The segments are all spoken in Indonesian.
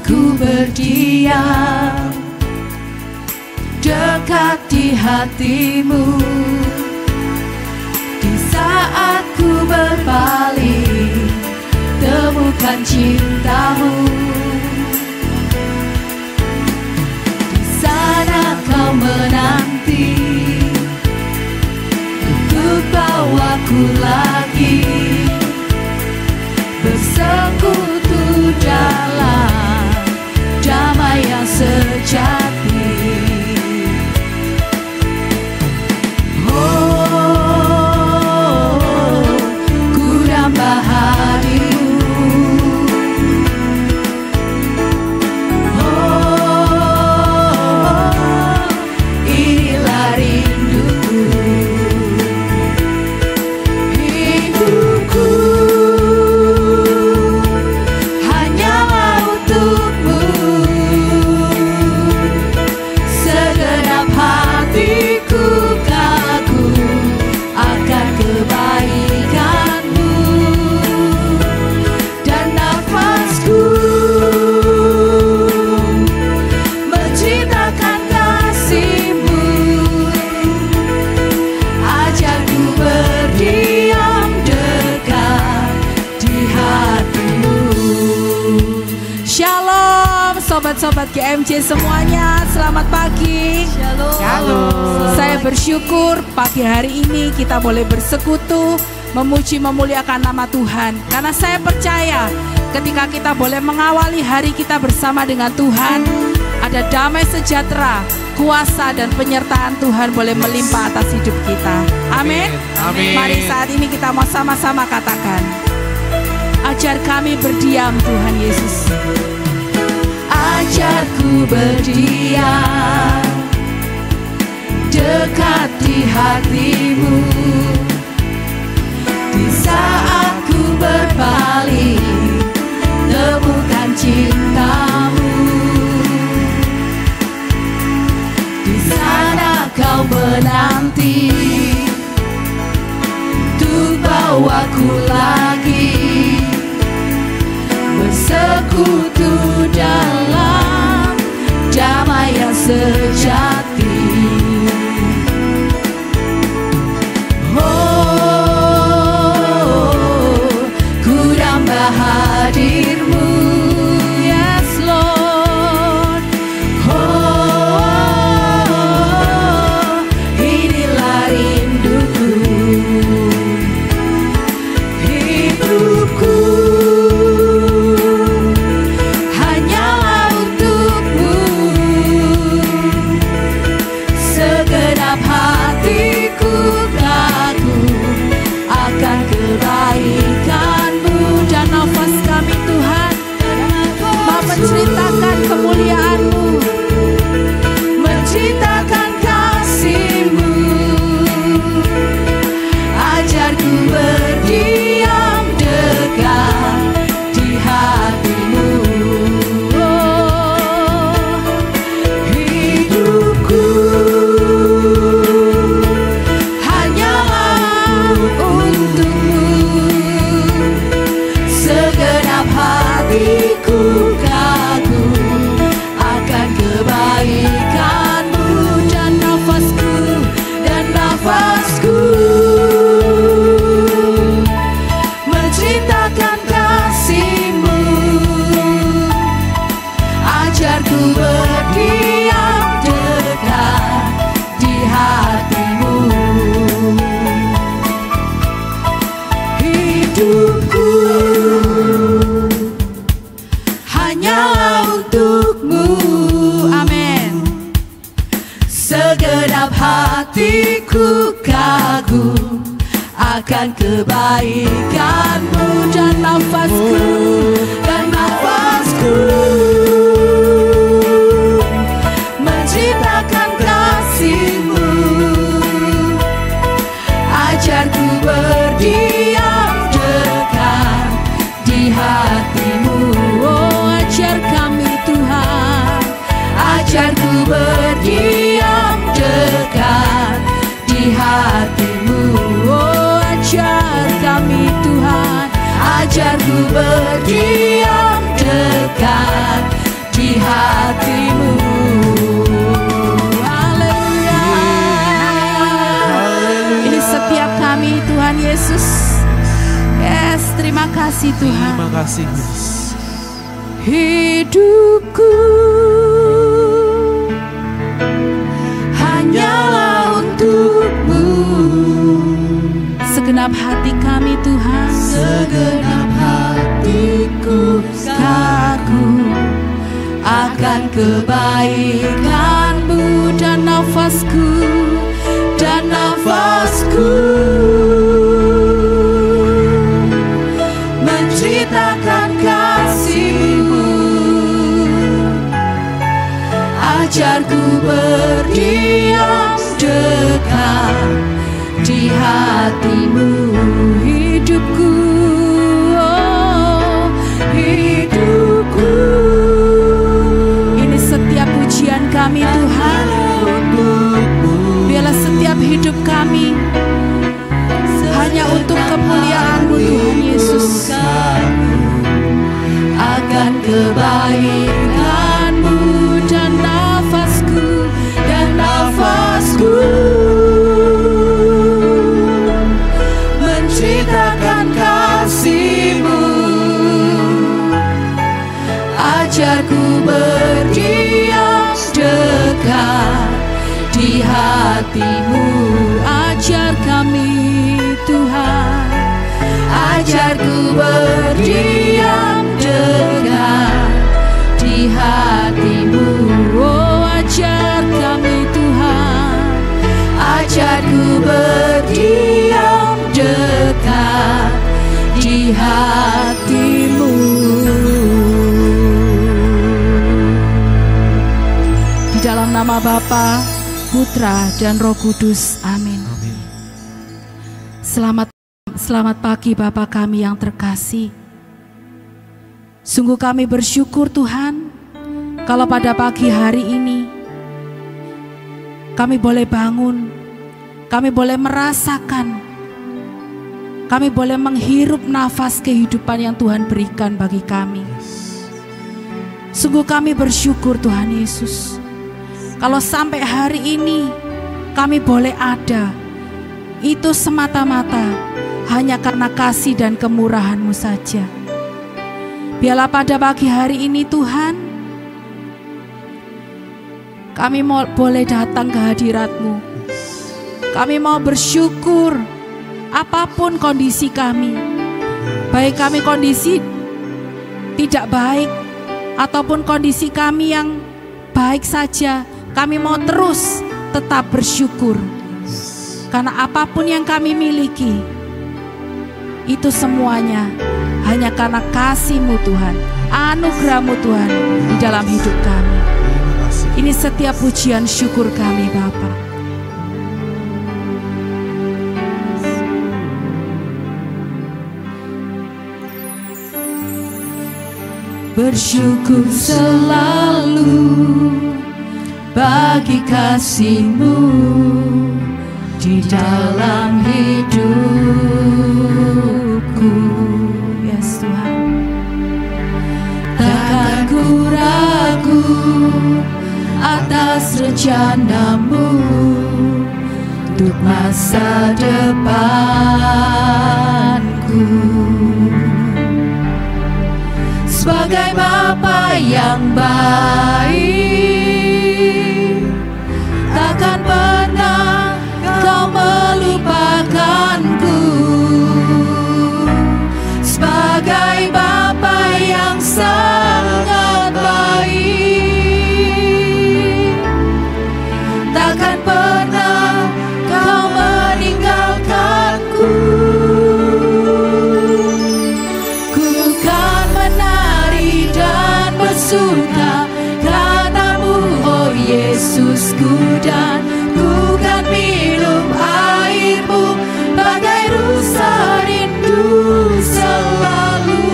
ku berdiam dekat di hatimu. Di saat ku berpaling, temukan cintamu. Di sana kau menanti untuk bawaku lagi bersekutu dalam damai yang sejati. Oh, ku nambah hadimu. Oh, inilah rinduku. Hidupku hanyalah untukmu. Segenap hatiku kagum akan kebaikanmu, dan nafasku menceritakan kasihmu. Ajarku berdiam dekat di hatimu. Shalom sobat-sobat GMJ semuanya, selamat pagi. Shalom. Saya bersyukur pagi hari ini kita boleh bersekutu, memuji memuliakan nama Tuhan. Karena saya percaya ketika kita boleh mengawali hari kita bersama dengan Tuhan, ada damai sejahtera, kuasa dan penyertaan Tuhan boleh melimpah atas hidup kita. Amin. Amin. Mari saat ini kita mau sama-sama katakan, ajar kami berdiam Tuhan Yesus. Ajarku berdiam dekat di hatimu. Di saat ku berpaling, temukan cintamu. Di sana kau menanti untuk bawaku lagi bersekutu dalam damai yang sejati. Oh, ku nambah hadirmu, yes Lord. Oh, inilah rinduku. Hidupku hanyalah untukmu. Segenap hatiku kagum akan kebaikanmu, dan nafas kami Tuhan mau menceritakan kemuliaanmu, menceritakan kasihmu. Ajarku berdiam dekat di hatimu. Oh, hidupku hanyalah untukmu. Segenap hatiku kagum akan kebaikanmu, dan nafasku menceritakan kasihmu. Ajarku berdiam dekat di hatimu. Hidupku hanyalah untukmu. Amin. Segenap hatiku kagum akan kebaikanmu, dan nafasku menceritakan kasihmu. Ajarku berdiam dekat di hatimu. Oh, ajar kami Tuhan. Ajarku berdiam dekat di hatimu. Oh, ajar kami Tuhan. Ajarku berdiam dekat di hatimu. Haleluya. Ini setiap kami Tuhan Yesus. Yes, terima kasih Tuhan. Terima kasih Yesus. Hidupku hanyalah untuk-Mu. Segenap hati kami Tuhan, segenap hatiku kagum akan kebaikan-Mu, dan nafasku menceritakan kasih-Mu. Ajarku berdiam dekat di hati-Mu. Hidupku, oh, hidupku. Ini setiap pujian kami Tuhan. Biarlah setiap hidup kami hanya untuk kemuliaan-Mu Tuhan Yesus. Akan kebaikan-Mu dan nafasku menceritakan kasih-Mu. Ajarku berdiam dekat di hati-Mu. Ajar kami Tuhan, ajarku berdiam dekat di hati-Mu. Oh, ajar kami Tuhan, ajarku berdiam dekat di hati-Mu. Di dalam nama Bapa, Putra, dan Roh Kudus. Amin. Selamat pagi Bapa kami yang terkasih. Sungguh kami bersyukur Tuhan, kalau pada pagi hari ini kami boleh bangun, kami boleh merasakan, kami boleh menghirup nafas kehidupan yang Tuhan berikan bagi kami. Sungguh kami bersyukur Tuhan Yesus, kalau sampai hari ini kami boleh ada, itu semata-mata hanya karena kasih dan kemurahan-Mu saja. Biarlah pada pagi hari ini Tuhan, kami mau boleh datang ke hadirat-Mu. Kami mau bersyukur apapun kondisi kami, baik kami kondisi tidak baik ataupun kondisi kami yang baik saja, kami mau terus tetap bersyukur. Karena apapun yang kami miliki, itu semuanya hanya karena kasih-Mu Tuhan, anugerah-Mu Tuhan di dalam hidup kami. Ini setiap pujian syukur kami Bapa. Bersyukur selalu bagi kasih-Mu di dalam hidupku. Yes Tuhan, takkan ku ragu atas rencana-Mu untuk masa depanku. Sebagai Bapa yang baik, takkan pernah Kau melupakanku. Sebagai Bapa yang sangat baik, takkan pernah Kau meninggalkanku. Ku kan menari dan bersuka karena-Mu, oh Yesusku, dan ku kan minum air-Mu bagai rusa rindu. Selalu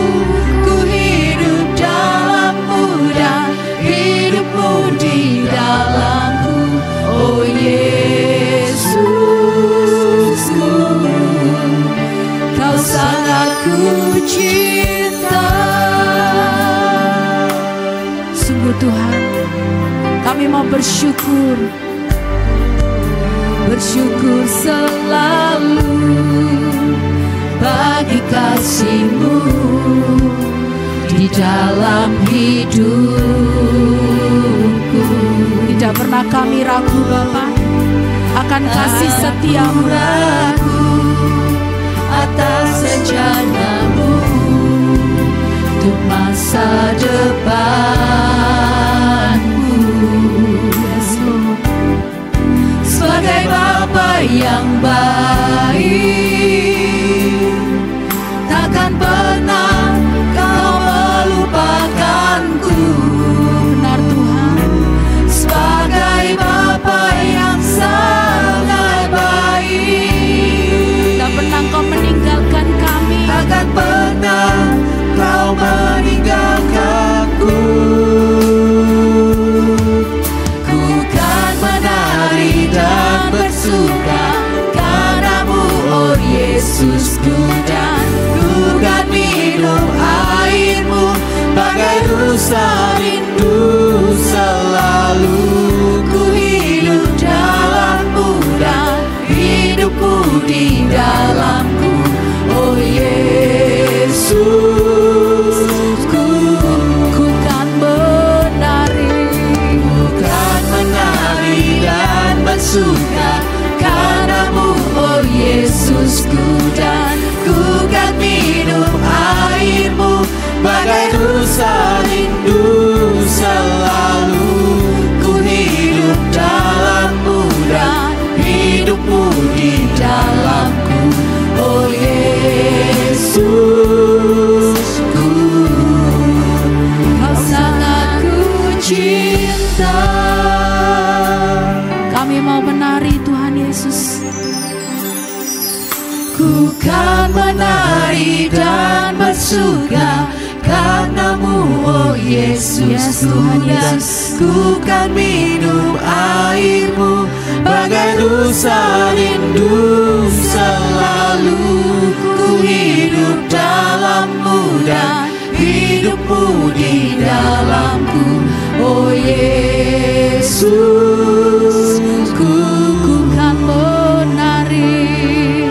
ku hidup dalam-Mu dan hidup-Mu di dalamku, oh Yesusku. Kau sangat ku cinta. Sungguh mau bersyukur. Bersyukur selalu bagi kasih-Mu di dalam hidupku. Tidak pernah kami ragu Bapa akan kasih setia-Mu, ragu atas rencana-Mu untuk masa depanku. Yes, Lord. Sebagai Bapa yang baik, takkan pernah Kau melupakanku. Benar Tuhan. Sebagai Bapa yang sangat baik, Tak pernah Kau meninggalkan kami. takkan pernah Kau meninggalkanku. Ku kan menari dan bersuka karena-Mu, oh Yesusku, dan ku kan minum air-Mu bagai rusa rindu selalu. Ku hidup dalam-Mu dan hidupku di dalamku, oh Yesus. Ku kan menari, Bukan menari dan bersuka karena-Mu, oh Yesusku, dan ku kan minum air-Mu bagai rusa rindu selalu. Ku hidup dalam-Mu dan hidupmu di dalamku, oh Yesus. Kau sangat ku cinta. kami mau menari Tuhan Yesus. Ku kan menari dan bersuka karena-Mu, oh Yesus. Yes, Tuhan Dan Yesus. ku kan minum air-Mu bagai rusa rindu selalu. Ku hidup dalam-Mu dan hidupmu di dalamku, oh Yesus. Ku Kan menari,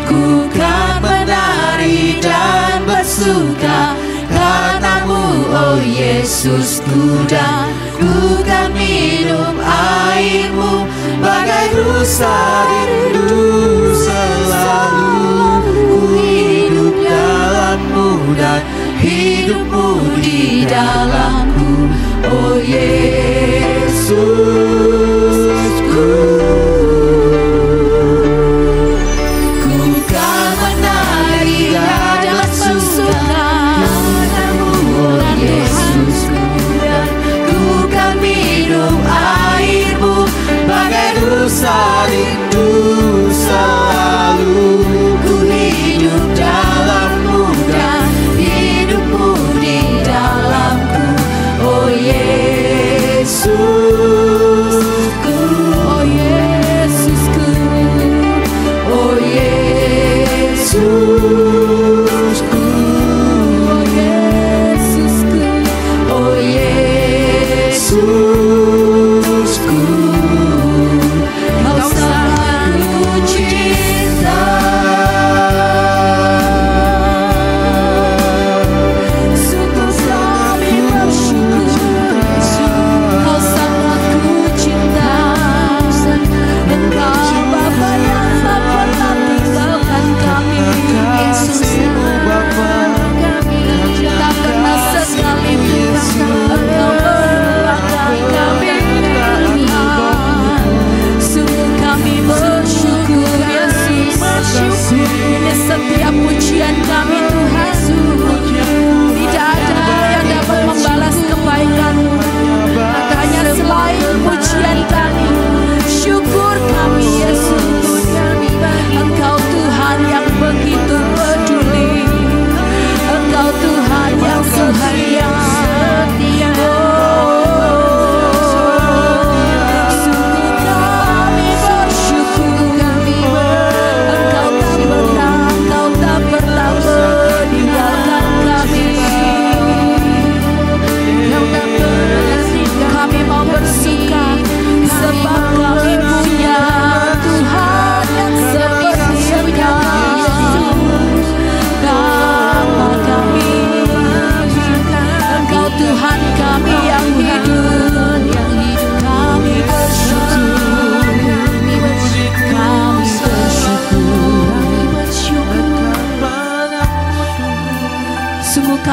Ku kan menari dan bersuka karena-Mu, oh Yesusku, dan ku kan minum air-Mu bagai rusa rindu selalu. Ku hidup dalam-Mu dan hidupmu di dalamku, oh Yesusku. Ku kan menari dan bersuka karena-Mu, oh Yesusku, dan ku kan minum air-Mu bagai rusa rindu selalu. Ku hidup dalam-Mu dan hidupmu di dalamku, oh Yesus.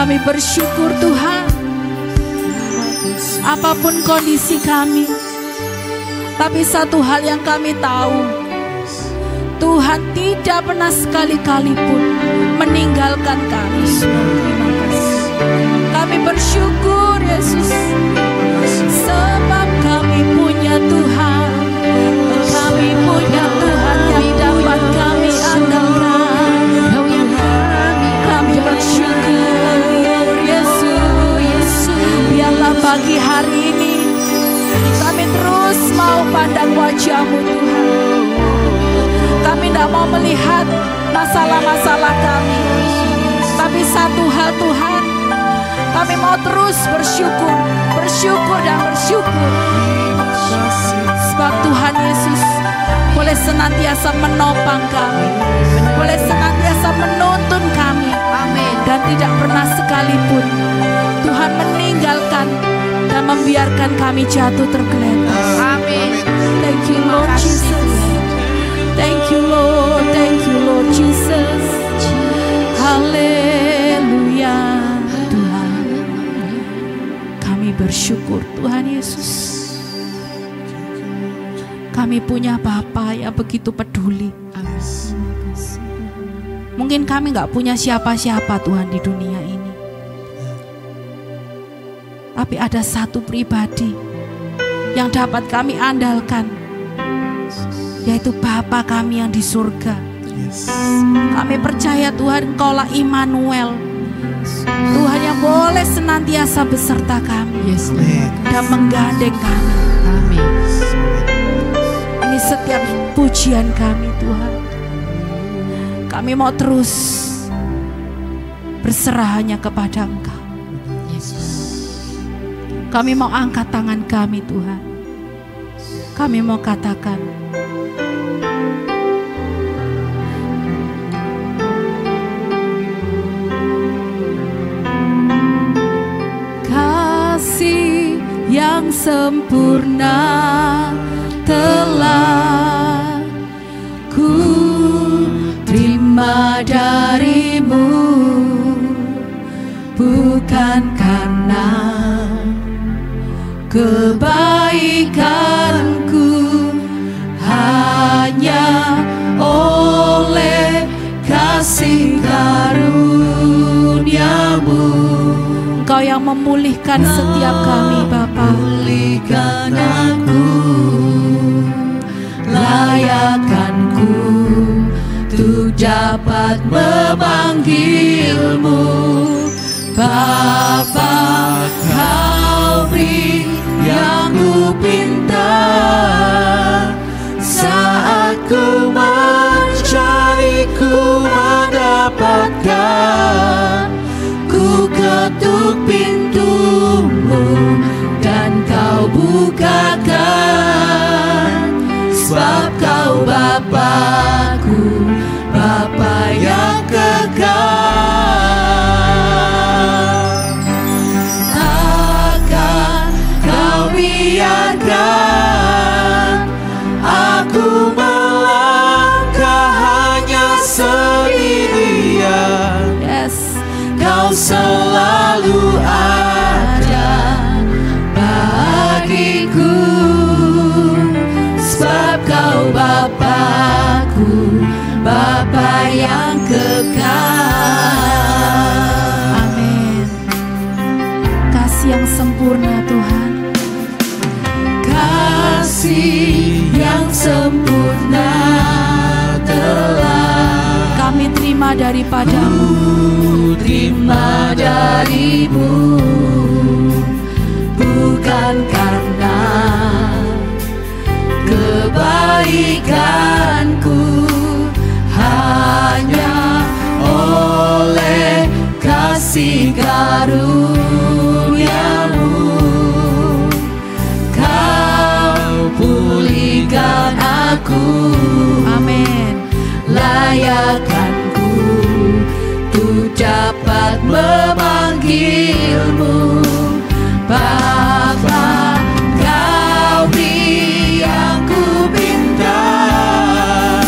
Kami bersyukur Tuhan, apapun kondisi kami, tapi satu hal yang kami tahu, Tuhan tidak pernah sekali-kali pun meninggalkan kami. Terima kasih. Kami bersyukur Yesus, sebab kami punya Tuhan. Kami punya Tuhan yang dapat kami andalkan. Kami bersyukur Yesus. Biarlah pagi hari ini kami terus mau pandang wajah-Mu Tuhan. Kami tidak mau melihat masalah-masalah kami, tapi satu hal Tuhan, kami mau terus bersyukur, bersyukur dan bersyukur. Sebab Tuhan Yesus boleh senantiasa menopang kami, boleh senantiasa menuntun kami. Amin. Dan tidak pernah sekalipun Tuhan meninggalkan dan membiarkan kami jatuh tergeletak. Amin. Thank you Lord Jesus. Thank you Lord Jesus. Haleluya Tuhan. Kami bersyukur Tuhan Yesus. Kami punya Bapa yang begitu peduli. Mungkin kami gak punya siapa-siapa Tuhan di dunia ini, tapi ada satu pribadi yang dapat kami andalkan, yaitu Bapa kami yang di surga. Kami percaya Tuhan, Engkaulah Immanuel, Tuhan yang boleh senantiasa beserta kami dan menggandeng kami. Amin. Ini setiap pujian kami Tuhan. Kami mau terus berserah hanya kepada Engkau. Kami mau angkat tangan kami Tuhan. Kami mau katakan, kasih yang sempurna telah ku terima darimu, bukan karena kebaikanku, hanya oleh kasih karunia-Mu. Engkau yang memulihkan setiap kami Bapa. Pulihkan aku, layakkanku untuk dapat memanggil-Mu. Bapa, Kau beri yang ku pinta, saat ku mencari, ku mendapatkan. Ku ketuk pintu-Mu dan Kau bukakan, sebab Kau Bapa-Ku, Bapa yang kekal. Takkan Kau biarkan aku melangkah hanya sendirian. Kau selalu ada bagiku, sebab Kau Bapa-Ku, Bapa yang kekal. Amin. Kasih yang sempurna Tuhan, kasih yang sempurna telah kami terima daripada-Mu, terima dari-Mu, bukan karena kebaikanku, hanya oleh kasih karunia-Mu. Kau pulihkan aku, amin, layakkanku untuk dapat memanggil-Mu. Bapa, Kau beri yang ku pinta,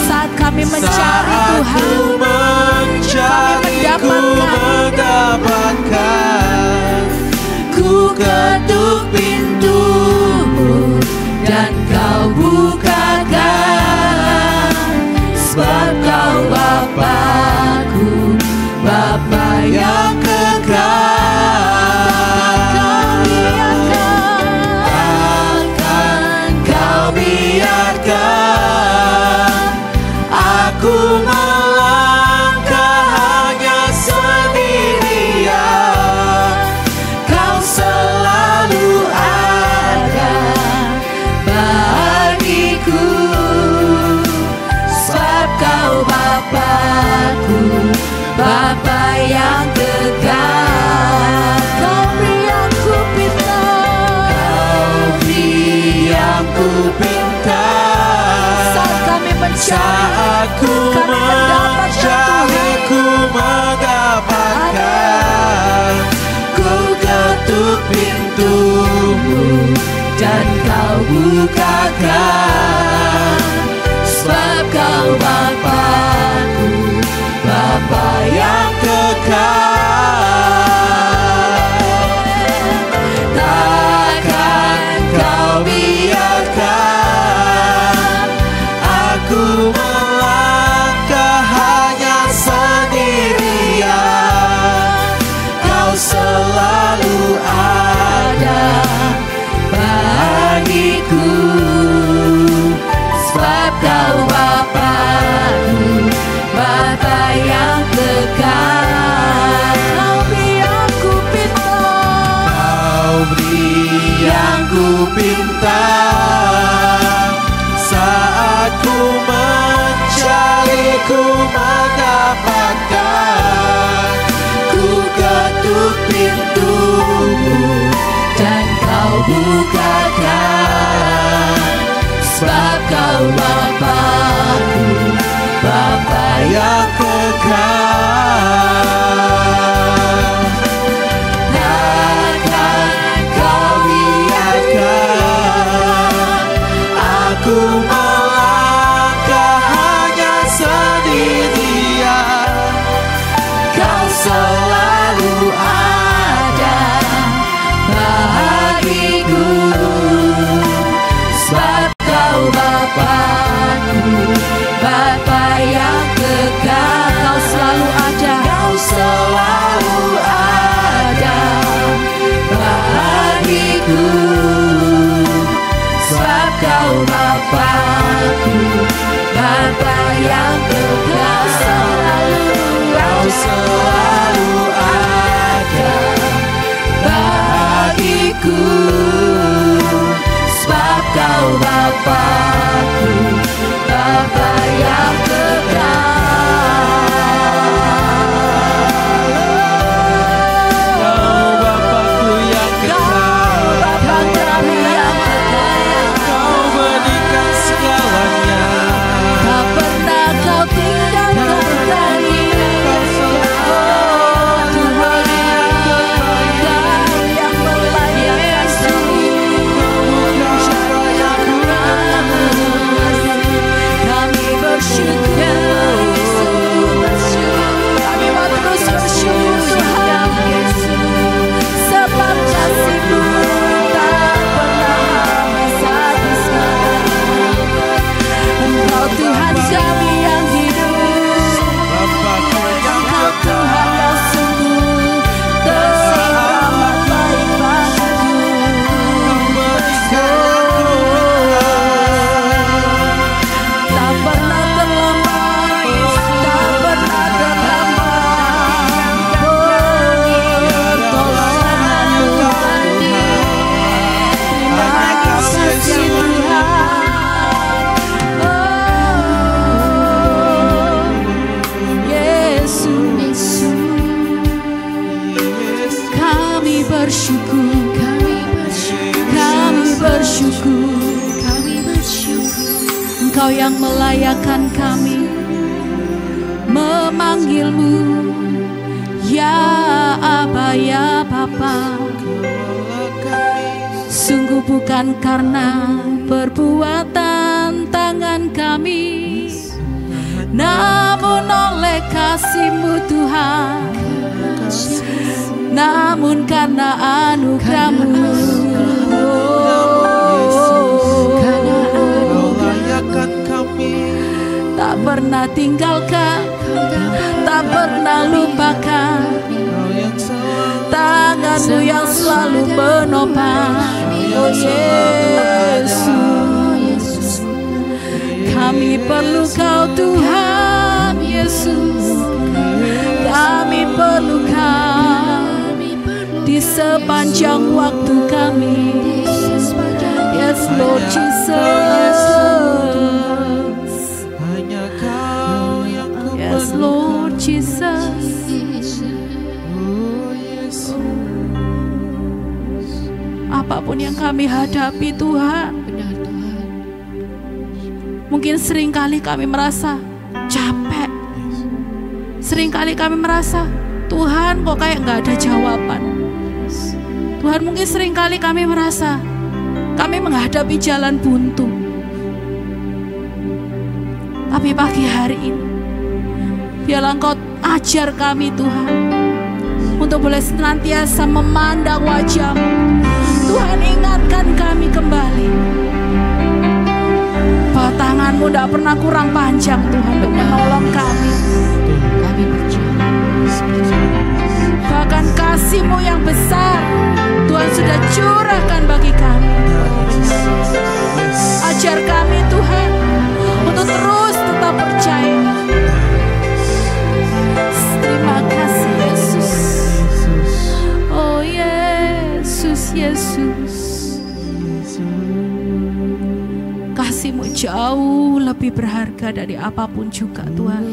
saat kami mencari Tuhan, kami mendapatkan. Kau bukakan, sebab Kau Bapa-Ku, Bapa yang kekal. Takkan Kau biarkan aku melangkah hanya sendirian. Kau selalu ada bagiku, sebab Kau Bapa-Ku, Bapa yang kekal. Kau beri aku pinta, Kau beri aku pinta. Saat kami mencari, ku mendapatkan. Ku ketuk pintumu dan Kau bukakan, sebab Kau Bapa-Ku, Bapa yang kekal. Takkan Kau biarkan aku melangkah hanya sendirian. Kau selalu ada bagiku, sebab Kau Bapa-Ku, Bapa yang kekal. Kau beri aku pinta, Kau beri aku pinta. Saat ku mencari, ku mendapatkan. Ku ketuk pintumu dan Kau bukakan, sebab Kau Bapa-Ku, Bapa yang kekal. Takkan Kau biarkan aku melangkah hanya sendirian. Kau selalu ada bagiku, sebab Kau Bapa-Ku, Bapa yang kekal. Kau selalu ada, Kau selalu ada bagiku, sebab Kau Bapa-Ku, Bapa yang kekal. Kau selalu ada bagiku, sebab Kau Bapa-Ku, Bapa yang kekal. Kau Bapa-Ku yang kekal, Bapa kami yang kekal. Kau berikan segalanya, tak pernah Kau tinggalkan kami. Tuhan yang melayani kami bersyukur. Kami mau terus bersyukur Tuhan, sebab kasih-Mu tak pernah habis-habisnya. Engkau Tuhan kami yang hidup, Engkau Tuhan yang sungguh bersama baik bagiku. Tak pernah terlambat, tak pernah terlambat. Pertolongan-Mu, terima kasih Tuhan. Yesus, kami bersyukur, kami bersyukur. Engkau yang melayakkan kami, memanggil-Mu, ya Aba, ya Bapa. Sungguh bukan karena perbuatan tangan kami, namun oleh kasih-Mu Tuhan, namun karena anugerah-Mu. Karena pernah tinggalkan, tak pernah lupakan. Tangan-Mu yang selalu menopang. Oh Yesus, kami perlu Kau Tuhan Yesus. Kami perlu Kau di sepanjang waktu kami. Yes Lord Jesus. Yes Lord Jesus. Apapun yang kami hadapi Tuhan, mungkin seringkali kami merasa capek. Seringkali kami merasa, Tuhan kok kayak nggak ada jawaban. Tuhan, mungkin seringkali kami merasa kami menghadapi jalan buntu. Tapi pagi hari ini, biarlah Engkau ajar kami Tuhan, untuk boleh senantiasa memandang wajah-Mu. Tuhan, ingatkan kami kembali bahwa tangan-Mu tidak pernah kurang panjang Tuhan untuk menolong kami. Bahkan kasih-Mu yang besar Tuhan sudah curahkan bagi kami. Ajar kami Tuhan untuk terus tetap percaya. Terima kasih Yesus. Oh Yesus, Yesus. Kasih-Mu jauh lebih berharga dari apapun juga Tuhan.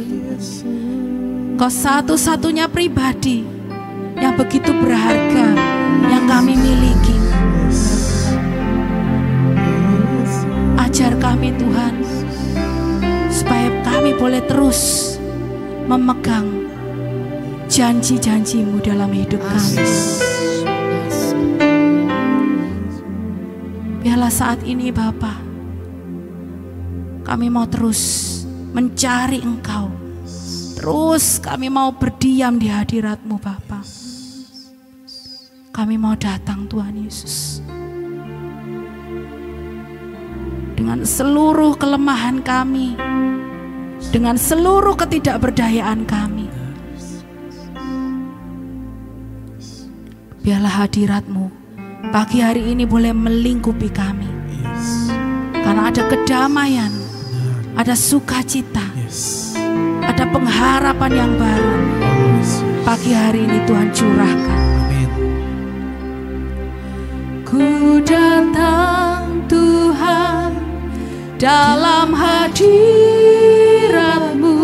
Engkau satu-satunya pribadi yang begitu berharga yang kami miliki. Ajar kami Tuhan, supaya kami boleh terus memegang janji-janji-Mu dalam hidup kami. Biarlah saat ini Bapa, kami mau terus mencari Engkau. Terus kami mau berdiam di hadirat-Mu Bapa. Kami mau datang Tuhan Yesus, dengan seluruh kelemahan kami, dengan seluruh ketidakberdayaan kami. Biarlah hadirat-Mu pagi hari ini boleh melingkupi kami. Karena ada kedamaian, ada sukacita, ada pengharapan yang baru. Pagi hari ini Tuhan curahkan. Ku datang Tuhan dalam hadirat-Mu,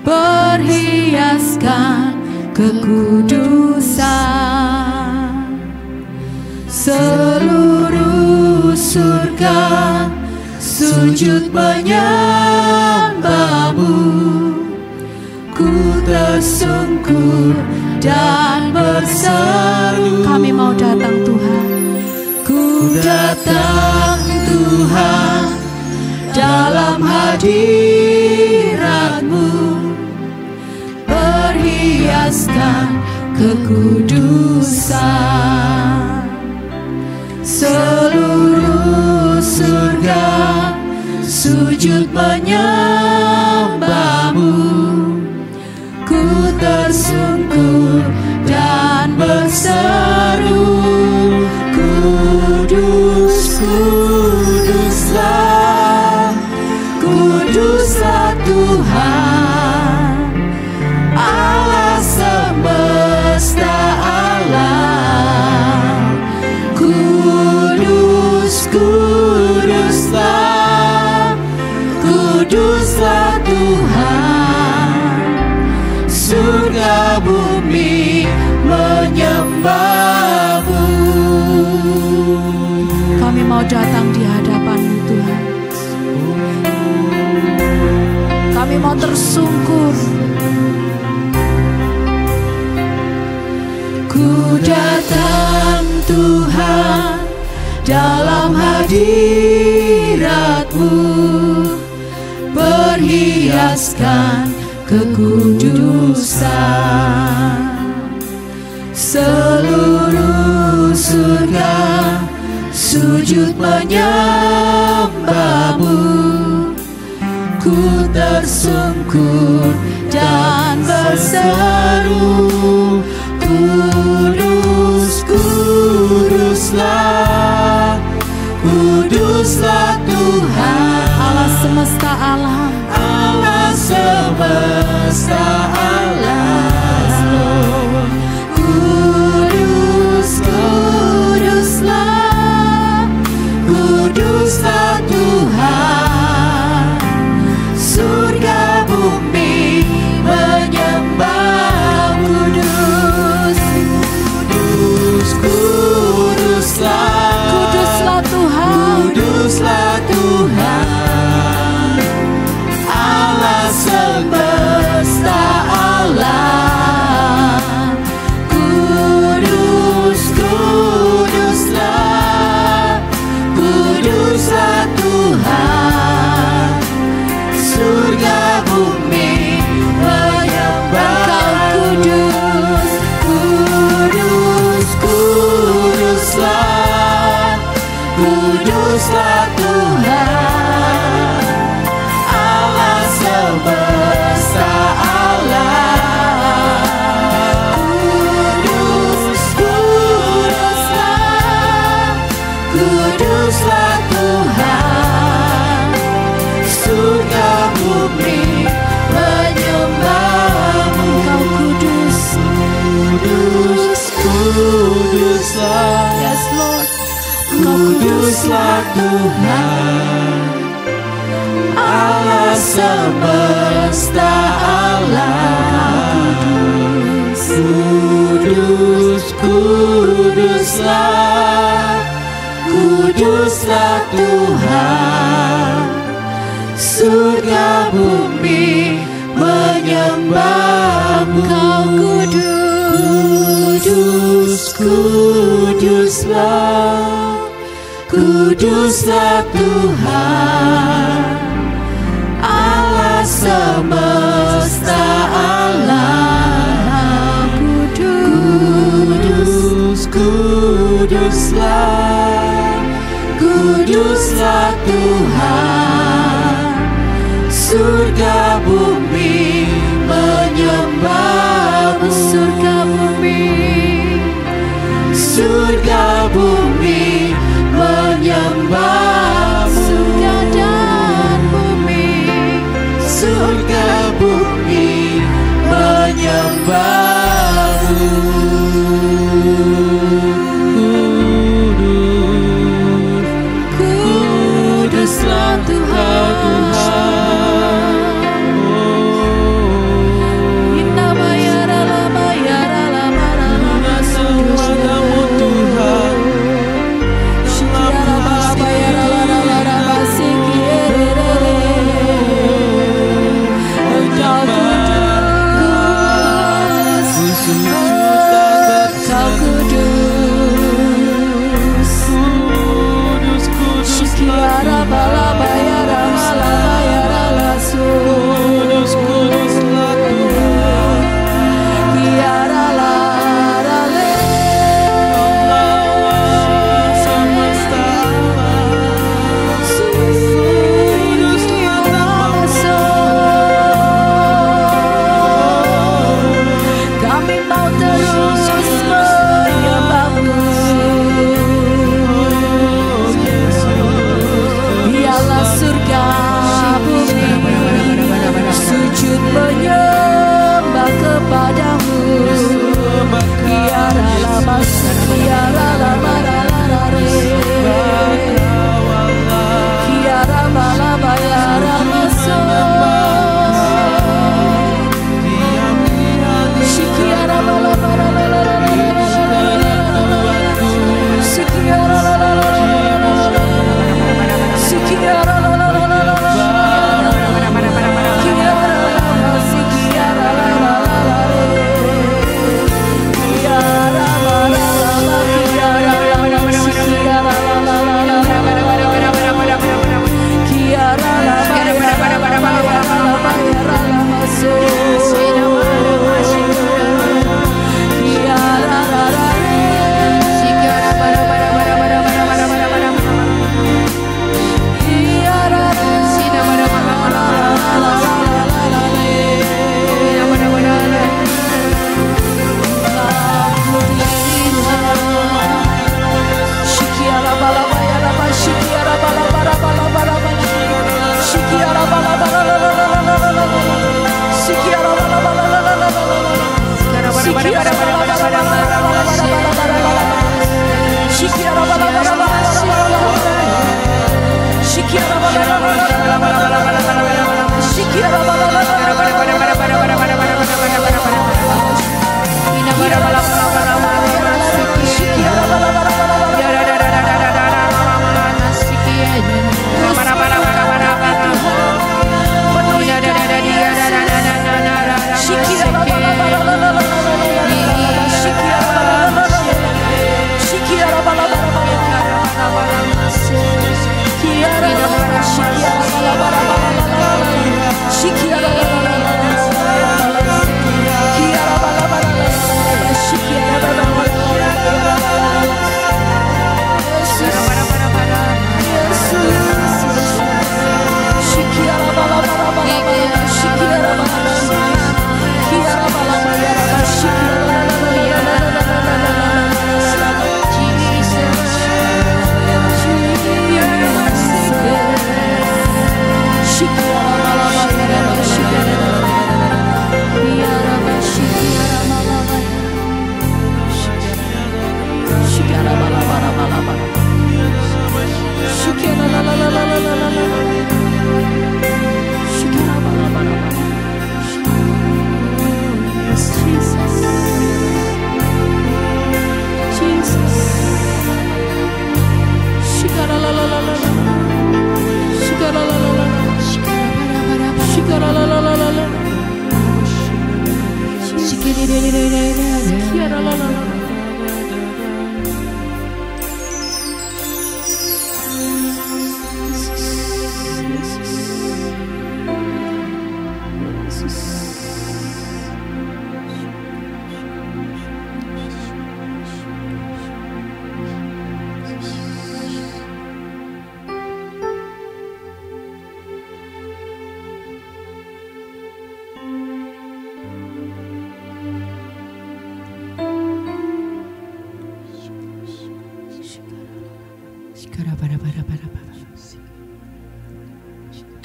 berhiaskan kekudusan. Seluruh surga sujud menyembah-Mu. Ku tersungkur dan berseru. Kami mau datang Tuhan. Ku datang Tuhan dalam hadirat-Mu, berhiaskan kekudusan. Seluruh surga sujud menyembah-Mu. Ku tersungkur dan berseru, Kudus, kuduslah, kuduslah Tuhan, Allah semesta alam. Kudus, kuduslah, kuduslah Tuhan, surga bumi menyembah-Mu. Kami mau datang di hadapan-Mu Tuhan. Kami mau tersungkur. Ku datang Tuhan dalam hadirat-Mu, berhiaskan kekudusan. Seluruh surga sujud menyembah-Mu. ku tersungkur dan berseru, kudus, kuduslah, kuduslah Tuhan Allah semesta alam, Allah semesta alam. Kudus, kuduslah, kuduslah Tuhan, surga bumi menyembah. Kudus, kudus, kuduslah, kuduslah Tuhan, kuduslah Tuhan, Allah semesta alam. Kudus, kuduslah, kuduslah Tuhan, surga bumi menyembah. Kudus, kudus, kuduslah, kuduslah Tuhan, Allah semesta alam. Kudus, kuduslah, kuduslah Tuhan, surga bumi menyembah-Mu. Kau kudus, kudus, kuduslah, yes Lord, kuduslah Tuhan, Allah semesta alam. Kudus, kuduslah, kuduslah Tuhan, surga bumi menyembah-Mu. Kau kudus, kuduslah, kuduslah Tuhan, Allah semesta alam. Kudus, kuduslah, kuduslah Tuhan, surga bumi menyembah-Mu. Surga bumi, surga bumi menyembah-Mu. Surga dan bumi, surga bumi menyembah-Mu. Kuduslah Tuhan,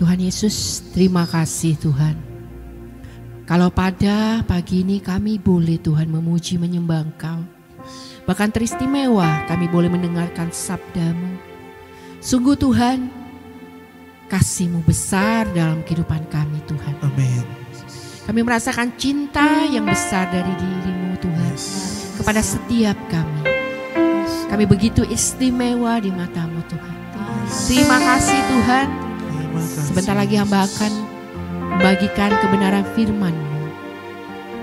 Tuhan Yesus, terima kasih Tuhan. Kalau pada pagi ini kami boleh Tuhan memuji menyembah Engkau. Bahkan teristimewa kami boleh mendengarkan sabda-Mu. Sungguh Tuhan, kasih-Mu besar dalam kehidupan kami Tuhan. Amin. Kami merasakan cinta yang besar dari diri-Mu Tuhan. Kepada setiap kami. Kami begitu istimewa di mata-Mu Tuhan. Terima kasih Tuhan. Sebentar lagi hamba akan membagikan kebenaran firman-Mu.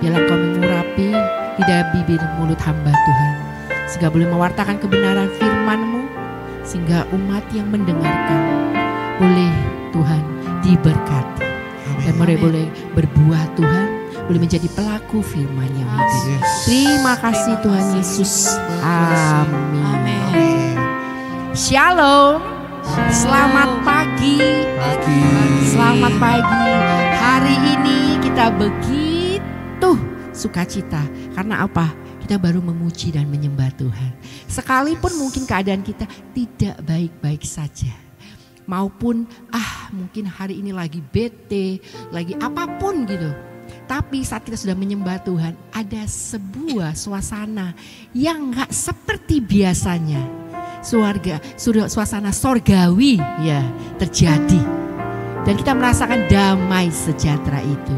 Biarlah Kau mengurapi lidah bibir mulut hamba Tuhan. Sehingga boleh mewartakan kebenaran firman-Mu. Sehingga umat yang mendengarkan boleh Tuhan diberkati. Dan mereka boleh berbuah Tuhan. Boleh menjadi pelaku firman yang hidup. Terima kasih Tuhan Yesus. Amin. Shalom. Selamat pagi. Selamat pagi. Hari ini kita begitu sukacita. Karena apa? Kita baru memuji dan menyembah Tuhan. Sekalipun mungkin keadaan kita tidak baik-baik saja. Maupun mungkin hari ini lagi bete, lagi apapun gitu. Tapi saat kita sudah menyembah Tuhan, ada sebuah suasana yang gak seperti biasanya. Suasana sorgawi ya terjadi. Dan kita merasakan damai sejahtera itu.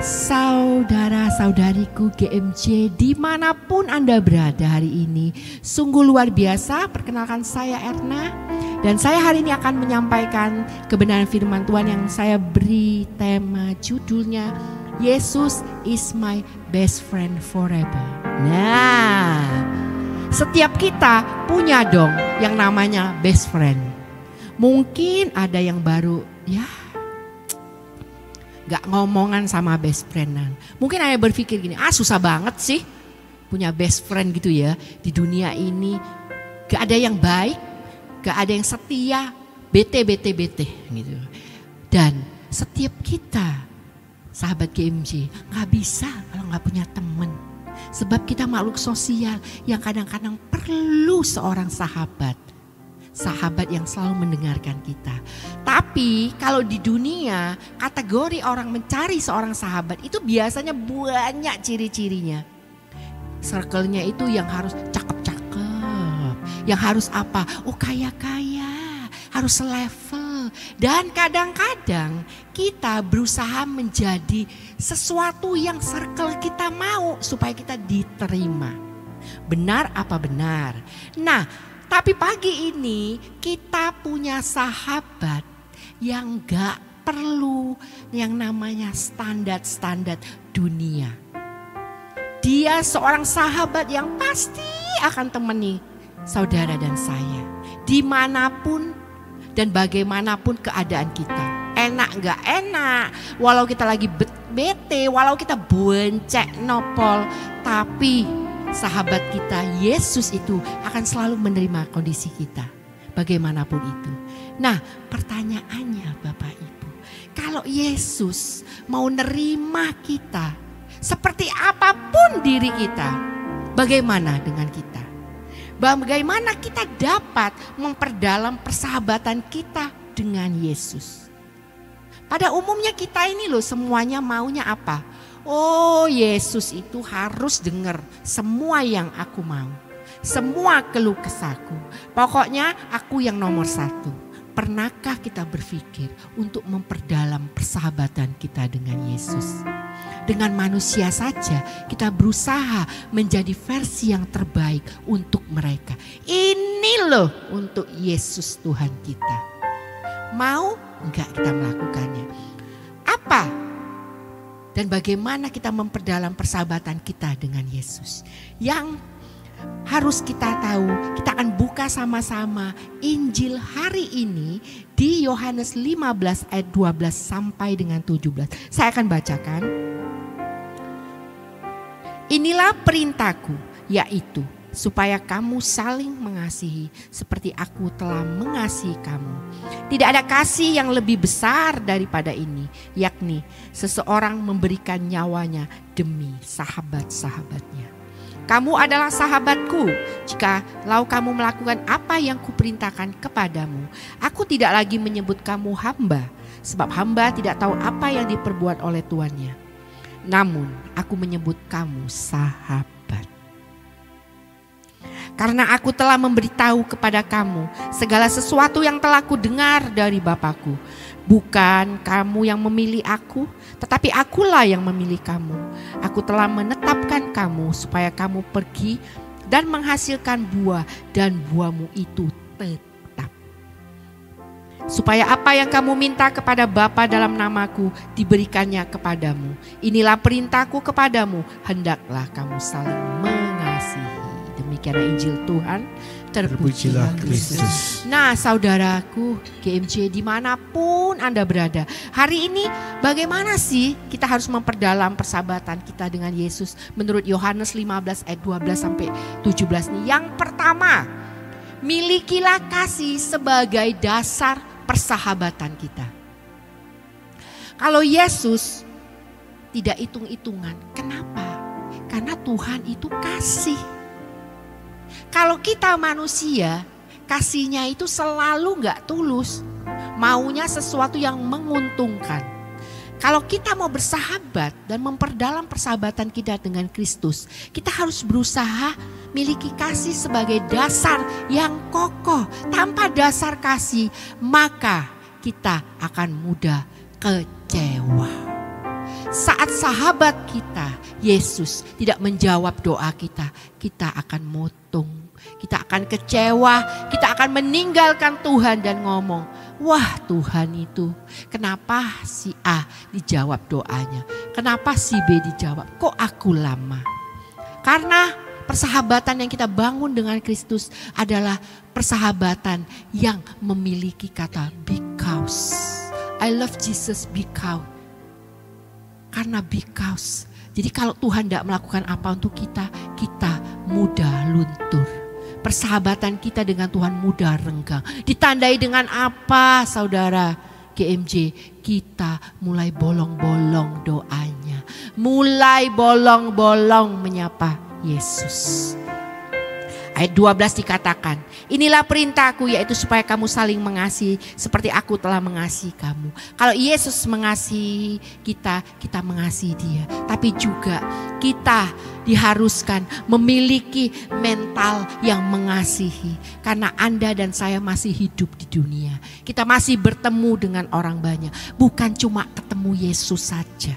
Saudara-saudariku GMJ dimanapun Anda berada hari ini, sungguh luar biasa. Perkenalkan saya Erna. Dan saya hari ini akan menyampaikan kebenaran firman Tuhan yang saya beri tema judulnya Yesus is my best friend forever. Nah, setiap kita punya dong yang namanya best friend. Mungkin ada yang baru gak ngomongan sama best friendan. Mungkin ada yang berpikir gini, susah banget sih punya best friend gitu ya. Di dunia ini gak ada yang baik, gak ada yang setia, bete gitu. Dan setiap kita sahabat GMJ gak bisa kalau gak punya teman. Sebab kita makhluk sosial yang kadang-kadang perlu seorang sahabat. Sahabat yang selalu mendengarkan kita. Tapi kalau di dunia kategori orang mencari seorang sahabat itu biasanya banyak ciri-cirinya. Circle-nya itu yang harus cakep-cakep. Yang harus apa? Kaya-kaya. Harus selevel. Dan kadang-kadang kita berusaha menjadi sesuatu yang circle kita mau supaya kita diterima. Benar apa benar? Nah, tapi pagi ini kita punya sahabat yang gak perlu yang namanya standar-standar dunia. Dia seorang sahabat yang pasti akan temani saudara dan saya. Dimanapun dan bagaimanapun keadaan kita. Enak gak enak, walau kita lagi bete, walau kita boncek nopol. Tapi sahabat kita Yesus itu akan selalu menerima kondisi kita. Bagaimanapun itu. Nah, pertanyaannya Bapak Ibu, kalau Yesus mau nerima kita seperti apapun diri kita, bagaimana dengan kita? Bagaimana kita dapat memperdalam persahabatan kita dengan Yesus? Pada umumnya kita ini loh semuanya maunya apa? Oh, Yesus itu harus dengar semua yang aku mau. Semua keluh kesahku. Pokoknya aku yang nomor satu. Pernahkah kita berpikir untuk memperdalam persahabatan kita dengan Yesus? Dengan manusia saja kita berusaha menjadi versi yang terbaik untuk mereka. Ini loh untuk Yesus Tuhan kita. Mau enggak kita melakukannya? Apa? Dan bagaimana kita memperdalam persahabatan kita dengan Yesus? Yang harus kita tahu, kita akan buka sama-sama Injil hari ini di Yohanes 15 ayat 12 sampai dengan 17. Saya akan bacakan. Inilah perintahku, yaitu supaya kamu saling mengasihi seperti aku telah mengasihi kamu. Tidak ada kasih yang lebih besar daripada ini, yakni seseorang memberikan nyawanya demi sahabat-sahabatnya. Kamu adalah sahabatku jikalau kamu melakukan apa yang kuperintahkan kepadamu. Aku tidak lagi menyebut kamu hamba, sebab hamba tidak tahu apa yang diperbuat oleh tuannya. Namun aku menyebut kamu sahabat. Karena aku telah memberitahu kepada kamu segala sesuatu yang telah kudengar dari Bapakku. Bukan kamu yang memilih aku, tetapi akulah yang memilih kamu. Aku telah menetapkan kamu supaya kamu pergi dan menghasilkan buah, dan buahmu itu tetap. Supaya apa yang kamu minta kepada Bapa dalam namaku diberikannya kepadamu. Inilah perintahku kepadamu, hendaklah kamu saling mengasihi. Demikianlah Injil Tuhan. Terpujilah Kristus. Nah, saudaraku GMJ dimanapun Anda berada, hari ini bagaimana sih kita harus memperdalam persahabatan kita dengan Yesus menurut Yohanes 15 ayat 12 sampai 17 nih. Yang pertama, milikilah kasih sebagai dasar persahabatan kita. Kalau Yesus tidak hitung-hitungan, kenapa? Karena Tuhan itu kasih. Kalau kita manusia, kasihnya itu selalu gak tulus. Maunya sesuatu yang menguntungkan. Kalau kita mau bersahabat dan memperdalam persahabatan kita dengan Kristus, kita harus berusaha miliki kasih sebagai dasar yang kokoh. Tanpa dasar kasih, maka kita akan mudah kecewa. Saat sahabat kita, Yesus, tidak menjawab doa kita, kita akan motong, kita akan kecewa, kita akan meninggalkan Tuhan dan ngomong, wah Tuhan itu kenapa si A dijawab doanya, kenapa si B dijawab, kok aku lama? Karena persahabatan yang kita bangun dengan Kristus adalah persahabatan yang memiliki kata because. I love Jesus because. Karena because. Jadi kalau Tuhan tidak melakukan apa untuk kita, kita mudah luntur. Persahabatan kita dengan Tuhan mudah renggang. Ditandai dengan apa saudara GMJ? Kita mulai bolong-bolong doanya. Mulai bolong-bolong menyapa Yesus. Ayat 12 dikatakan, inilah perintahku yaitu supaya kamu saling mengasihi seperti aku telah mengasihi kamu. Kalau Yesus mengasihi kita, kita mengasihi dia. Tapi juga kita diharuskan memiliki mental yang mengasihi. Karena Anda dan saya masih hidup di dunia. Kita masih bertemu dengan orang banyak. Bukan cuma ketemu Yesus saja.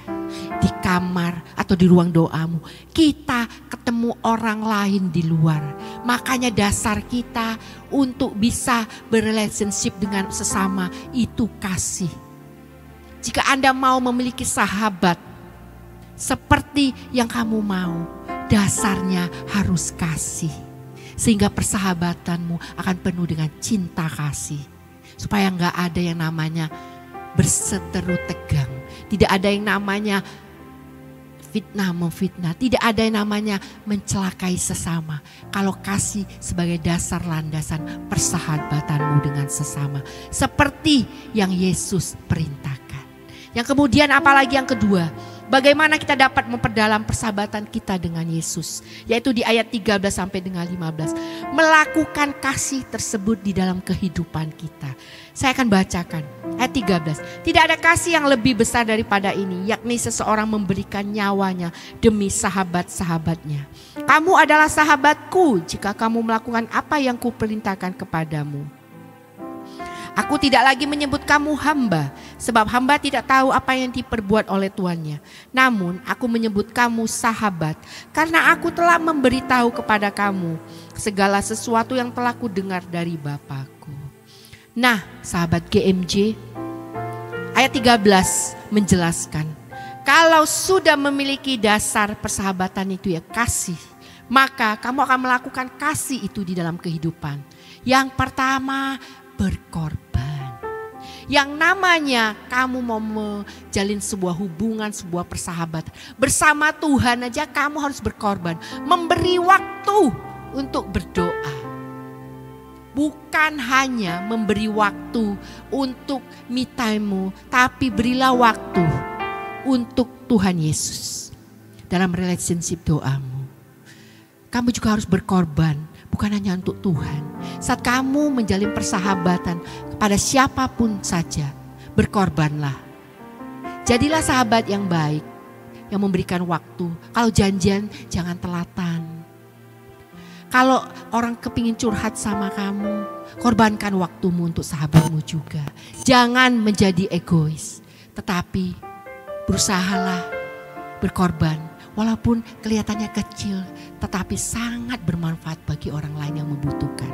Di kamar atau di ruang doamu, kita ketemu orang lain di luar. Makanya dasar kita untuk bisa berrelationship dengan sesama itu kasih. Jika Anda mau memiliki sahabat seperti yang kamu mau, dasarnya harus kasih. Sehingga persahabatanmu akan penuh dengan cinta kasih. Supaya nggak ada yang namanya berseteru tegang. Tidak ada yang namanya fitnah memfitnah, tidak ada yang namanya mencelakai sesama. Kalau kasih sebagai dasar landasan persahabatanmu dengan sesama, seperti yang Yesus perintahkan. Yang kemudian apalagi yang kedua, bagaimana kita dapat memperdalam persahabatan kita dengan Yesus, yaitu di ayat 13 sampai dengan 15. Melakukan kasih tersebut di dalam kehidupan kita. Saya akan bacakan ayat 13. Tidak ada kasih yang lebih besar daripada ini, yakni seseorang memberikan nyawanya demi sahabat-sahabatnya. Kamu adalah sahabatku jika kamu melakukan apa yang kuperintahkan kepadamu. Aku tidak lagi menyebut kamu hamba, sebab hamba tidak tahu apa yang diperbuat oleh tuannya. Namun aku menyebut kamu sahabat, karena aku telah memberitahu kepada kamu segala sesuatu yang telah kudengar dari Bapa-Ku. Nah, sahabat GMJ, ayat 13 menjelaskan, kalau sudah memiliki dasar persahabatan itu ya kasih, maka kamu akan melakukan kasih itu di dalam kehidupan. Yang pertama, berkorban. Yang namanya kamu mau menjalin sebuah hubungan, sebuah persahabatan bersama Tuhan aja, kamu harus berkorban, memberi waktu untuk berdoa. Bukan hanya memberi waktu untuk me time-mu, tapi berilah waktu untuk Tuhan Yesus dalam relationship doamu. Kamu juga harus berkorban, bukan hanya untuk Tuhan. Saat kamu menjalin persahabatan kepada siapapun saja, berkorbanlah. Jadilah sahabat yang baik, yang memberikan waktu. Kalau janjian, jangan telatan. Kalau orang kepingin curhat sama kamu, korbankan waktumu untuk sahabatmu juga. Jangan menjadi egois, tetapi berusahalah berkorban. Walaupun kelihatannya kecil, tetapi sangat bermanfaat bagi orang lain yang membutuhkan.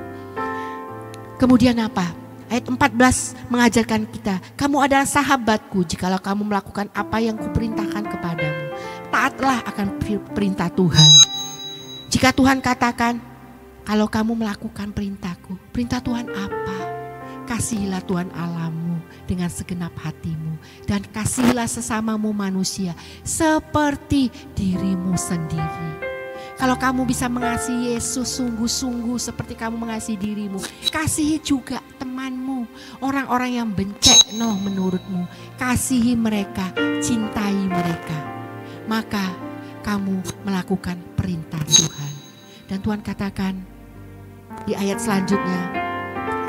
Kemudian apa? Ayat 14 mengajarkan kita, kamu adalah sahabatku jikalau kamu melakukan apa yang kuperintahkan kepadamu. Taatlah akan perintah Tuhan. Jika Tuhan katakan, kalau kamu melakukan perintahku, perintah Tuhan apa? Kasihilah Tuhan Allahmu dengan segenap hatimu, dan kasihilah sesamamu manusia seperti dirimu sendiri. Kalau kamu bisa mengasihi Yesus sungguh-sungguh seperti kamu mengasihi dirimu, kasihi juga temanmu, orang-orang yang bencekno menurutmu. Kasihi mereka, cintai mereka. Maka kamu melakukan perintah Tuhan. Dan Tuhan katakan di ayat selanjutnya,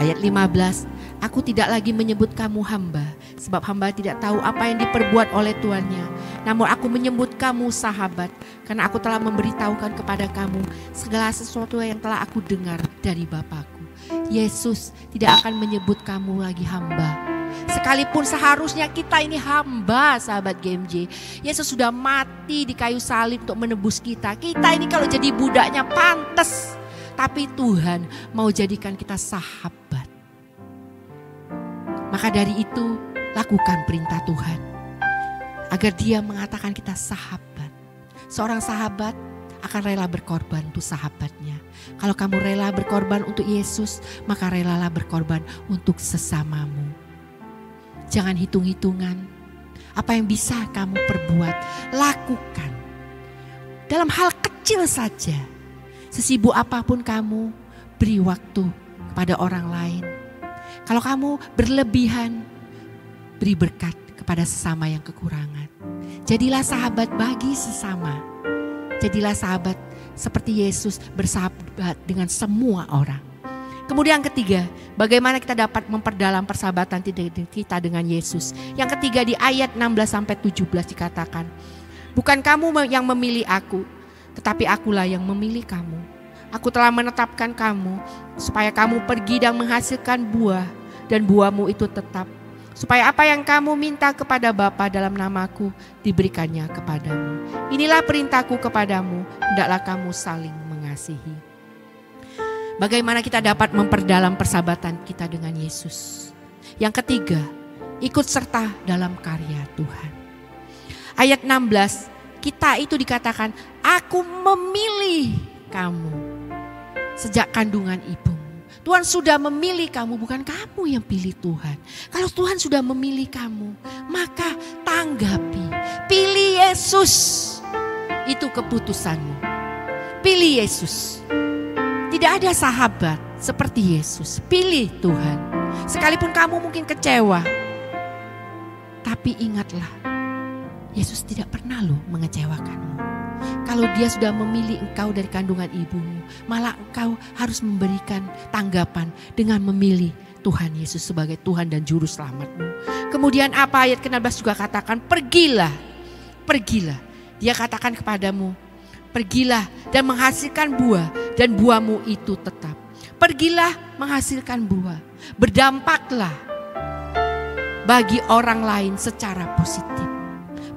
ayat 15, aku tidak lagi menyebut kamu hamba, sebab hamba tidak tahu apa yang diperbuat oleh tuannya. Namun aku menyebut kamu sahabat, karena aku telah memberitahukan kepada kamu segala sesuatu yang telah aku dengar dari Bapa-Ku. Yesus tidak akan menyebut kamu lagi hamba. Sekalipun seharusnya kita ini hamba, sahabat GMJ. Yesus sudah mati di kayu salib untuk menebus kita. Kita ini kalau jadi budaknya pantas, tapi Tuhan mau jadikan kita sahabat. Maka dari itu lakukan perintah Tuhan, agar Dia mengatakan kita sahabat. Seorang sahabat akan rela berkorban untuk sahabatnya. Kalau kamu rela berkorban untuk Yesus, maka relalah berkorban untuk sesamamu. Jangan hitung-hitungan. Apa yang bisa kamu perbuat, lakukan. Dalam hal kecil saja. Sesibuk apapun kamu, beri waktu kepada orang lain. Kalau kamu berlebihan, beri berkat kepada sesama yang kekurangan. Jadilah sahabat bagi sesama. Jadilah sahabat seperti Yesus bersahabat dengan semua orang. Kemudian yang ketiga, bagaimana kita dapat memperdalam persahabatan kita dengan Yesus. Yang ketiga di ayat 16-17 dikatakan, bukan kamu yang memilih aku, tetapi akulah yang memilih kamu. Aku telah menetapkan kamu supaya kamu pergi dan menghasilkan buah, dan buahmu itu tetap. Supaya apa yang kamu minta kepada Bapa dalam namaku diberikannya kepadamu. Inilah perintahku kepadamu, hendaklah kamu saling mengasihi. Bagaimana kita dapat memperdalam persahabatan kita dengan Yesus. Yang ketiga, ikut serta dalam karya Tuhan. Ayat 16, kita itu dikatakan, aku memilih kamu sejak kandungan ibumu. Tuhan sudah memilih kamu, bukan kamu yang pilih Tuhan. Kalau Tuhan sudah memilih kamu, maka tanggapi. Pilih Yesus, itu keputusanmu. Pilih Yesus. Tidak ada sahabat seperti Yesus. Pilih Tuhan. Sekalipun kamu mungkin kecewa, tapi ingatlah, Yesus tidak pernah loh mengecewakanmu. Kalau dia sudah memilih engkau dari kandungan ibumu, malah engkau harus memberikan tanggapan dengan memilih Tuhan Yesus sebagai Tuhan dan Juru Selamatmu. Kemudian apa ayat ke-16 juga katakan, pergilah, pergilah. Dia katakan kepadamu, pergilah dan menghasilkan buah, dan buahmu itu tetap. Pergilah menghasilkan buah, berdampaklah bagi orang lain secara positif.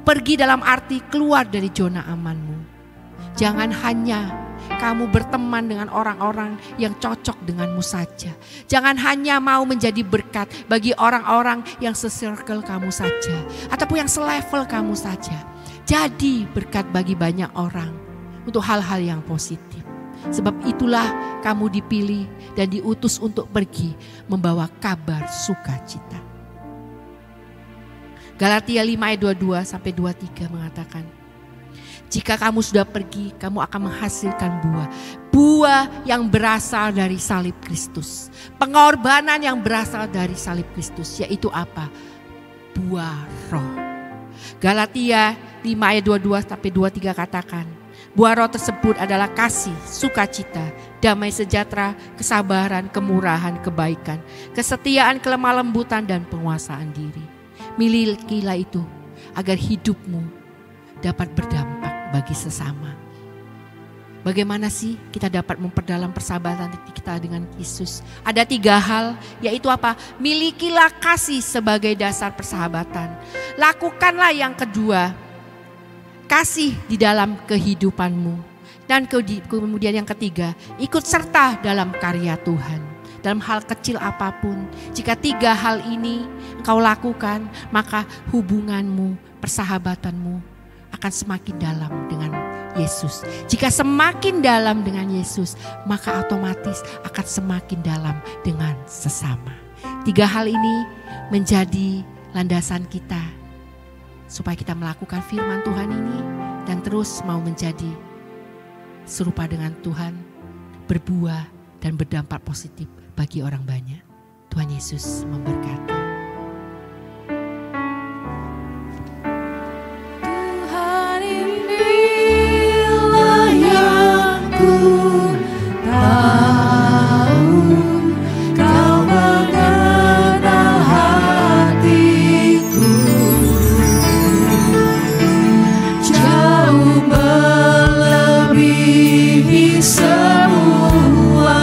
Pergi dalam arti keluar dari zona amanmu. Jangan hanya kamu berteman dengan orang-orang yang cocok denganmu saja. Jangan hanya mau menjadi berkat bagi orang-orang yang se-circle kamu saja, ataupun yang selevel kamu saja. Jadi berkat bagi banyak orang untuk hal-hal yang positif. Sebab itulah kamu dipilih dan diutus untuk pergi membawa kabar sukacita. Galatia 5 ayat 22-23 mengatakan, jika kamu sudah pergi, kamu akan menghasilkan buah. Buah yang berasal dari salib Kristus. Pengorbanan yang berasal dari salib Kristus, yaitu apa? Buah roh. Galatia 5 ayat 22-23 katakan, buah roh tersebut adalah kasih, sukacita, damai sejahtera, kesabaran, kemurahan, kebaikan, kesetiaan, kelemah lembutan, dan penguasaan diri. Milikilah itu agar hidupmu dapat berdampak bagi sesama. Bagaimana sih kita dapat memperdalam persahabatan kita dengan Yesus? Ada 3 hal, yaitu apa? Milikilah kasih sebagai dasar persahabatan. Lakukanlah yang kedua, kasih di dalam kehidupanmu. Dan kemudian yang ketiga, ikut serta dalam karya Tuhan. Dalam hal kecil apapun, jika 3 hal ini engkau lakukan, maka hubunganmu, persahabatanmu akan semakin dalam dengan Yesus. Jika semakin dalam dengan Yesus, maka otomatis akan semakin dalam dengan sesama. 3 hal ini menjadi landasan kita supaya kita melakukan firman Tuhan ini dan terus mau menjadi serupa dengan Tuhan, berbuah dan berdampak positif bagi orang banyak. Tuhan Yesus memberkati. Tuhan, inilah yang ku tahu, Kau mengenal hatiku, jauh melebihi semua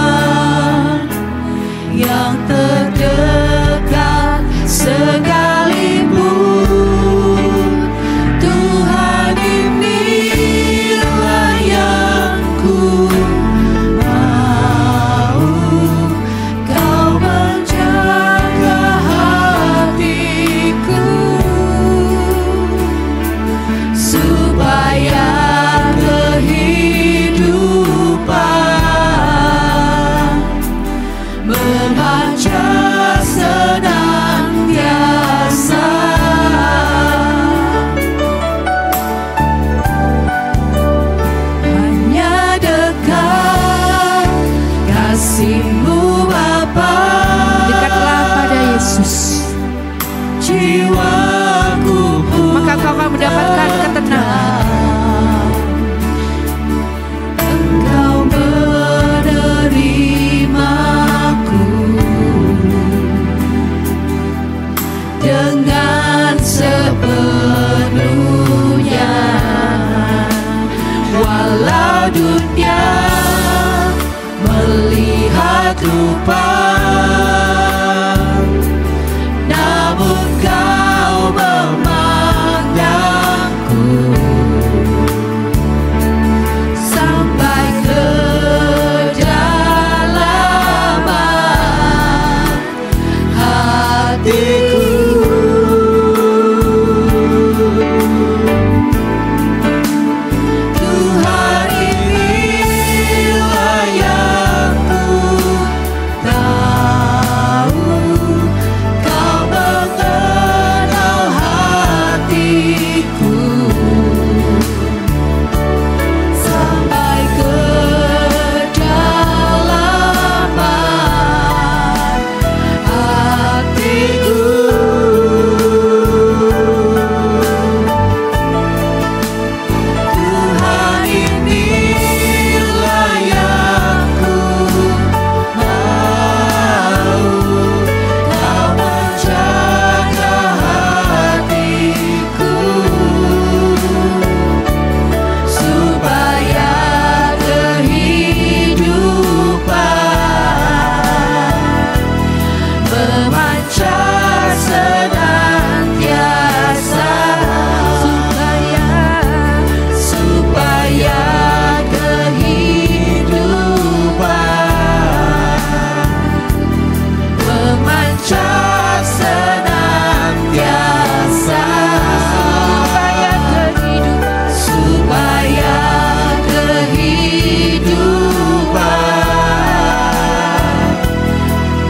yang terdekat sekalipun. Tuhan, inilah yang ku mau, Kau menjaga hatiku supaya kehidupan memancar senantiasa. Hanya dekat kasih-Mu Bapa. Dekatlah pada Yesus, Jiwaku pun maka kau akan mendapatkan ketenangan. kehidupan, namun Kau memandangku sampai kedalaman hatiku. Tuhan, inilah yang ku tahu, Kau mengenal hatiku sampai kedalaman hatiku. Tuhan, inilah yang ku mau, Kau menjaga hatiku supaya kehidupan memancar senantiasa, supaya kehidupan memancar senantiasa, supaya kehidupan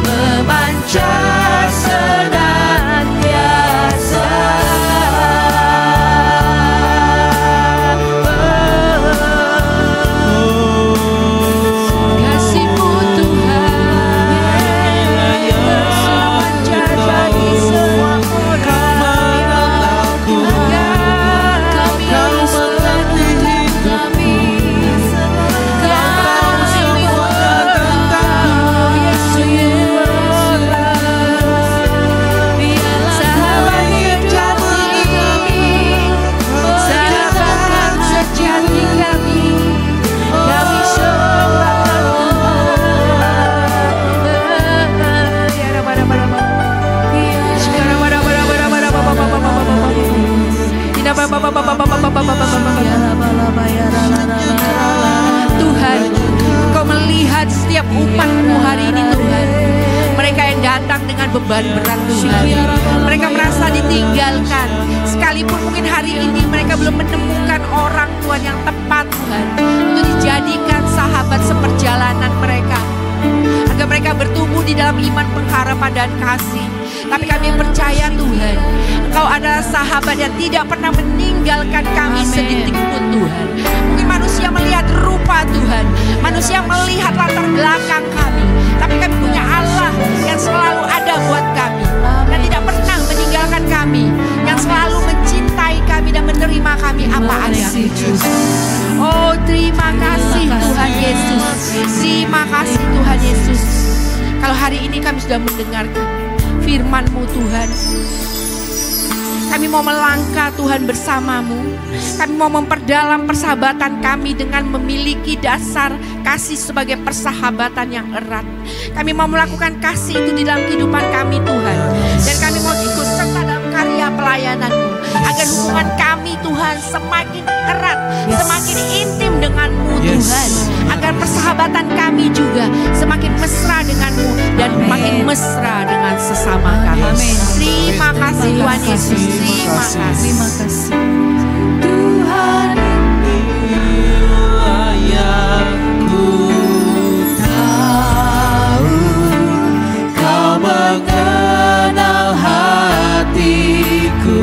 memancar senantiasa. Kasih-Mu Tuhan memancar bagi semua orang. Kami mengerti kami sahabat sejati kami, sahabat sejati kami, kami sembahkan Tuhan, Kau melihat setiap umat-Mu hari ini Tuhan. Mereka yang datang dengan beban berat Tuhan, mereka merasa ditinggalkan. Sekalipun mungkin hari ini mereka belum menemukan orang Tuhan yang tepat Tuhan untuk dijadikan sahabat seperjalanan mereka, agar mereka bertumbuh di dalam iman, pengharapan dan kasih. Tapi kami percaya Tuhan, Engkau adalah sahabat yang tidak pernah meninggalkan kami sedetik pun Tuhan. Mungkin manusia melihat rupa Tuhan, manusia melihat latar belakang kami, tapi kami punya Allah yang selalu ada buat kami dan tidak pernah meninggalkan kami, yang selalu mencintai kami dan menerima kami apa adanya. Oh, terima kasih Tuhan Yesus, terima kasih Tuhan Yesus. Kalau hari ini kami sudah mendengarkan firman-Mu Tuhan, kami mau melangkah Tuhan bersama-Mu. Kami mau memperdalam persahabatan kami dengan memiliki dasar kasih sebagai persahabatan yang erat. Kami mau melakukan kasih itu di dalam kehidupan kami Tuhan. Dan kami mau ikut serta dalam karya pelayanan-Mu, agar hubungan kami Tuhan semakin erat, semakin intim dengan-Mu Tuhan. Agar persahabatan kami juga semakin mesra dengan-Mu dan makin mesra dengan sesama kami. Terima kasih Tuhan Yesus. Terima kasih. Tuhan, inilah yang ku tahu, Kau mengenal hatiku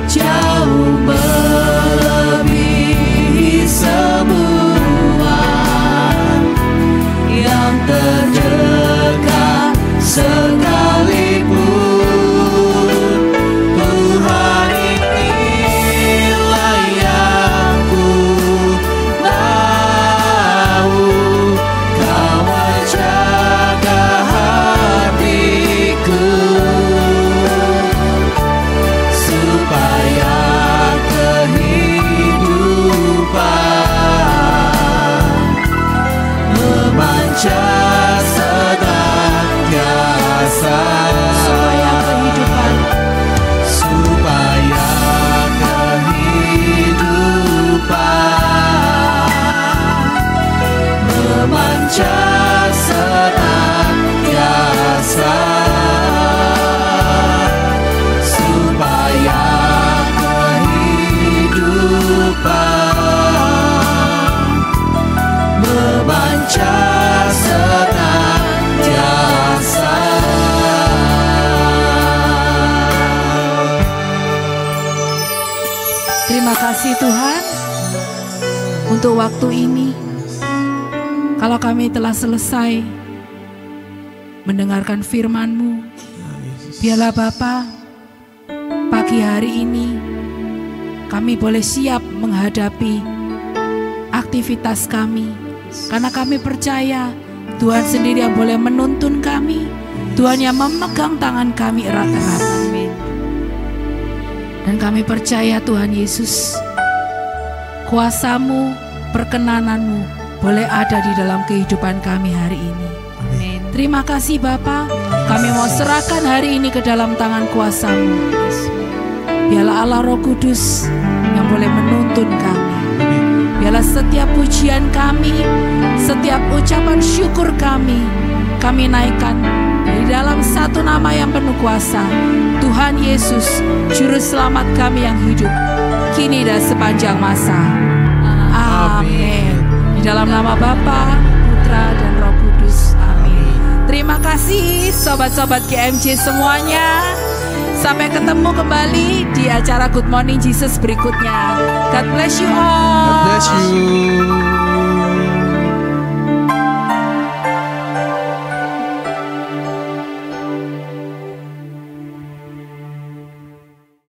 jauh melebihi semua yang terdekat sekalipun. Tuhan, kasih Tuhan untuk waktu ini. Kalau kami telah selesai mendengarkan firman-Mu, biarlah Bapa, pagi hari ini kami boleh siap menghadapi aktivitas kami. Karena kami percaya Tuhan sendiri yang boleh menuntun kami, Tuhan yang memegang tangan kami erat-erat. Dan kami percaya Tuhan Yesus, kuasa-Mu, perkenanan-Mu boleh ada di dalam kehidupan kami hari ini. Amin. Terima kasih Bapa, kami mau serahkan hari ini ke dalam tangan kuasa-Mu. Biarlah Allah Roh Kudus yang boleh menuntun kami. Biarlah setiap pujian kami, setiap ucapan syukur kami naikkan di dalam satu nama yang penuh kuasa, Tuhan Yesus, Juru Selamat kami yang hidup, kini dan sepanjang masa. Amin. Di dalam nama Bapa, Putra, dan Roh Kudus. Amin. Terima kasih sobat-sobat GMJ semuanya. Sampai ketemu kembali di acara Good Morning Jesus berikutnya. God bless you all. God bless you.